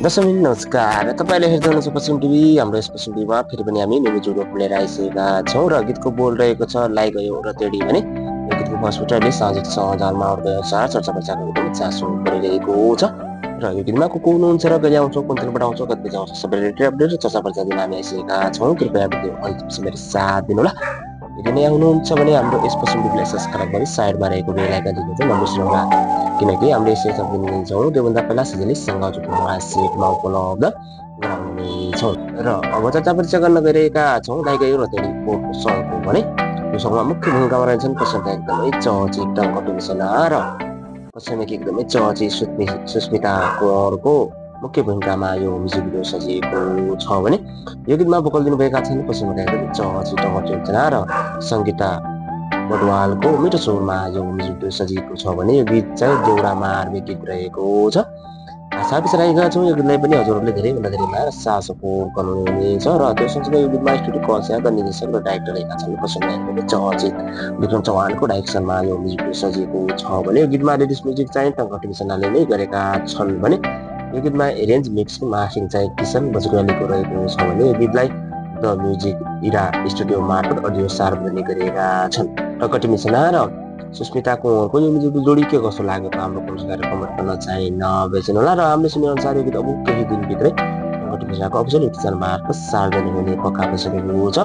दर्शक नमस्कार, तपाईँले हेर्दै हुनुहुन्छ पश्चिम टिभी। हाम्रो यस पश्चिम टिभीमा फेरि पनि हामी म्युजिक रोप लिएर आइसकेका छौँ र गीतको बोल रहेको छ लाई गयो र तेडी भने यो गीतको हस्पिटलले सामाजिक सञ्जालमा अर्को अनुसार चर्चा प्रचार पनि चासो गरिरहेको छ र यो गीतमा को हुनुहुन्छ र कहिले आउँछौँ कुन दिन पठाउँछौँ कति बजी आउँछ सबै रिलेटेड अपडेट र चर्चा प्रचार दिन हामी आइसकेका छौँ। कृपया भिडियो अन्तिमसम्म मेरो साथ दिनुहोला। यदि नयाँ हुनुहुन्छ भने हाम्रो यस पश्चिम टिभीलाई सब्सक्राइब गरी साइडमा रहेको बेल आइकन दिनु चाहिँ नबिर्सनुहोला, किनकि हामीले यसै सब दिन्छौँ त्योभन्दा पहिला सजिलै सँगमा सेटमा उपलब्ध गराउनेछौँ। र अब चर्चा परिचय गर्न गइरहेका छौँ लाई गयो र तेडीको सङ्गको भने यो सङ्गमा मुख्य भूमिकामा रहेछन् पश्चिमका एकदमै चर्चित कटिङसेना र पश्चिमकी एकदमै चर्चित सुस्मिता कौरको मुख्य भूमिकामा यो म्युजिक भिडियो सजिएको छ भने यो गीतमा भोकल दिनुभएका छन् पश्चिमका एकदमै चर्चित कटिङसेना र सङ्गीता बडवालको मिठो स्वरमा यो म्युजिक भिडियो सजिएको छ भने यो गीत चाहिँ देउडा मार्मिक गीत रहेको छ। साथै राखेका छौँ यो गीतलाई पनि हजुरहरूले धेरैभन्दा धेरै माया र साथ सपोर्ट गर्नुहुनेछ र त्यो सँगसँगै यो गीतमा स्टुडियो कन्सर्ट र निर्देशक र डाइरेक्टर रहेका छन् पश्चिमका एकदमै चर्चित विक्रम चौहानको डाइरेक्सनमा यो म्युजिक भिडियो सजिएको छ भने यो गीतमा लेडिस म्युजिक चाहिँ कटिङसेनाले नै गरेका छन् भने यो गीतमा एरेन्ज मिक्स मार्किङ चाहिँ किसन बजगलीको रहेको छ भने यो गीतलाई द म्युजिक इरा स्टुडियो मार्फत अडियो सार्वजनिक गरेका छन् र कटिङसेना र सुस्मिता कौरको यो म्युजिक जोडी के कस्तो लाग्यो हाम्रो कमेन्ट गर्न चाहिँ नबिर्सनु होला। र हामीले सुने अनुसार यो गीत अब केही दिनभित्रै कटिङसेनाको अफिसियल युट्युब च्यानल मार्फत सार्वजनिक हुने पक्का भइसकेको छ।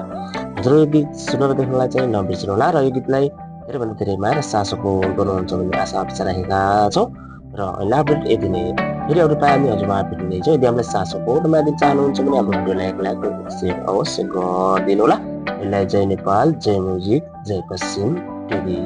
हजुर यो गीत सुनेर देख्नलाई चाहिँ नबिर्सनु होला र यो गीतलाई धेरैभन्दा धेरै माया र साथ सपोर्ट गर्नुहुन्छ भन्ने आशा अपेक्षा राखेका छौँ। र अहिले अपडेट यति नै, फेरि अरू पाए हामी हजुरमा भेटिनेछौँ। यदि हामीलाई साथ सपोर्ट माया दिन चाहनुहुन्छ भने हाम्रो भिडियोलाई लाइक सेयर अवश्य गरिदिनु होला। यसलाई जय नेपाल, जय म्युजिक, जय पश्चिम टिभी।